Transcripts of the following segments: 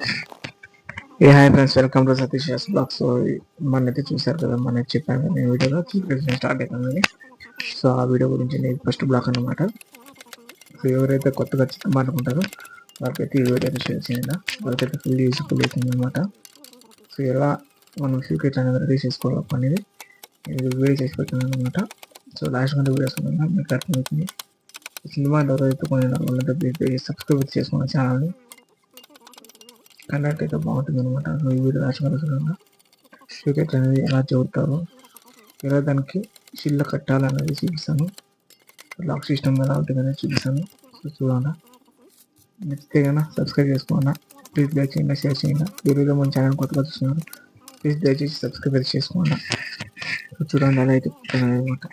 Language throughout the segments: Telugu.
A hi friends, welcome to Satish S blog. So మనైతే చూసారు కదా, మనకి చెప్పాను నేను వీడియోలో స్టార్ట్ అవుతుంది. సో ఆ వీడియో గురించి నేను ఫస్ట్ బ్లాగ్ అనమాట. సో ఎవరైతే కొత్తగా చికెన్ మాట్లాడుకుంటారో వాళ్ళకైతే ఈ వీడియో షేర్ చేయండి. వాళ్ళకైతే ఫుల్ యూస్ఫుల్ అవుతుంది అనమాట. సో ఎలా మనం సీక్రెట్ అనేది రెడీ చేసుకోవాలి అనేది నేను వీడియో చేసి పెట్టాను అనమాట. సో లాస్ట్ మంత్ వీడియోస్ ఉన్నాను మీకు అర్థమవుతుంది. సినిమా ఎవరైతే కొనినారో వాళ్ళైతే సబ్స్క్రైబ్ చేసుకున్న ఛానల్ని కండక్ట్ అయితే బాగుంటుంది అనమాట. ఈ వీడియో రాసుకోవాల్సిన సీక్రెట్ అనేది ఎలా చెబుతారో, ఎలా దానికి షిల్లు కట్టాలనేది చూపిస్తాను. లాక్ సిస్టమ్ ఎలా ఉంటుందనేది చూపిస్తాను. సో చూడండి, నచ్చితే కన్నా సబ్స్క్రైబ్ చేసుకోండి. ప్లీజ్ లైక్ చేయండి, షేర్ చేయండి. వీడియోలో మన ఛానల్ కొత్తగా చూస్తున్నారు, ప్లీజ్ దయచేసి సబ్స్క్రైబ్ చేసుకోండి. సో చూడండి ఎలా అయితే అనమాట.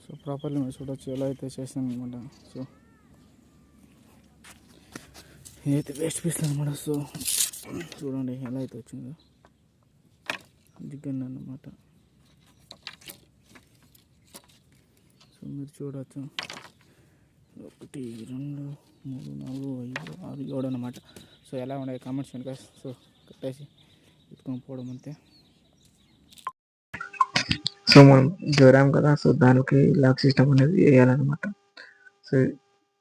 సో ప్రాపర్లీ మీరు చూడొచ్చు ఎలా అయితే చేసాను అనమాట. సో ఇదైతే వేస్ట్ పీస్లు అనమాట. సో చూడండి ఎలా అయితే వచ్చిందో దిగ్గండి అన్నమాట. సో మీరు చూడవచ్చు 1 2 3 4 5 6 7 అన్నమాట. సో ఎలా ఉన్నాయి కామెంట్స్ వెనక. సో కట్టేసి ఎత్తుకొని పోవడం అంతే. సో మనం జోరాం కదా, సో దానికి లాక్ సిస్టమ్ అనేది వేయాలన్నమాట. సో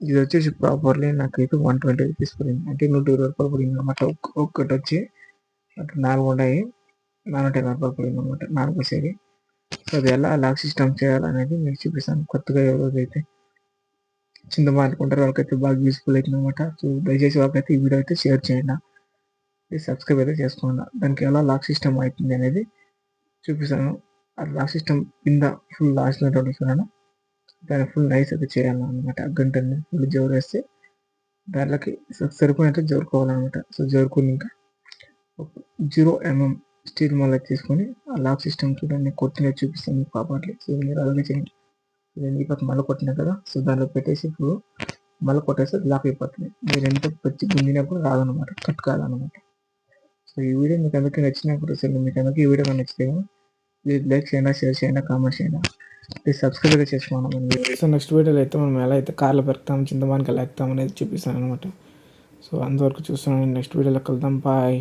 ఇది వచ్చేసి ప్రాపర్లీ నాకైతే 120 రూపీస్ పడింది, అంటే 120 రూపాయలు పడింది అనమాట. ఒక్కటి వచ్చి అటు 4 ఉన్నాయి, 420 రూపాయలు పడింది అనమాట 4 సైడ్. సో అది ఎలా లాక్ సిస్టమ్ చేయాలనేది మీకు చూపిస్తాను. కొత్తగా ఎవరైతే చింతమా అనుకుంటారో వాళ్ళకైతే బాగా యూస్ఫుల్ అవుతుంది అనమాట. సో దయచేసి వాళ్ళకైతే ఈ వీడియో అయితే షేర్ చేయండి, సబ్స్క్రైబ్ అయితే చేసుకోండి. దానికి ఎలా లాక్ సిస్టమ్ అవుతుంది అనేది చూపిస్తాను. ఆ లాక్ సిస్టమ్ కింద ఫుల్ లాస్ట్ చూస్తున్నాను, దాన్ని ఫుల్ నైస్ అయితే చేయాలన్నమాట. గంటని ఫుల్ జోరు వేస్తే దాంట్లోకి సరిపోయినట్టు జోరుకోవాలన్నమాట. సో జోరుకుని ఇంకా 0mm స్టీల్ మళ్ళీ తీసుకొని ఆ లాక్ సిస్టమ్ చూడండి కొట్టినట్టు చూపిస్తాను మీకు ప్రాపర్లీ. సో మీరు అలాగే చేయండి. నేను ఈ పక్క మళ్ళీ కొట్టినా కదా, సో దాంట్లో పెట్టేసి ఇప్పుడు మళ్ళీ కొట్టేస్తే లాక్ అయిపోతుంది. మీరు ఎంత పచ్చి గుంజినప్పుడు రాదనమాట, కట్ కాదనమాట. సో ఈ వీడియో మీకు అందరికీ నచ్చినప్పుడు, సో మీకు అందరికీ ఈ వీడియో నచ్చితే ప్లీజ్ లైక్ చేయండి, షేర్ చేయండి, కామెంట్ చేయండి, ప్లీజ్ సబ్స్క్రైబ్ అయితే చేసుకోండి. సో నెక్స్ట్ వీడియోలో అయితే మనం ఎలా అయితే కార్లో పెడతాం, చింతమానికి ఎలా ఎక్కుతాం అనేది చూపిస్తాను అనమాట. సో అంతవరకు చూస్తున్నాను, నెక్స్ట్ వీడియోలో కలుద్దాం. బాయ్.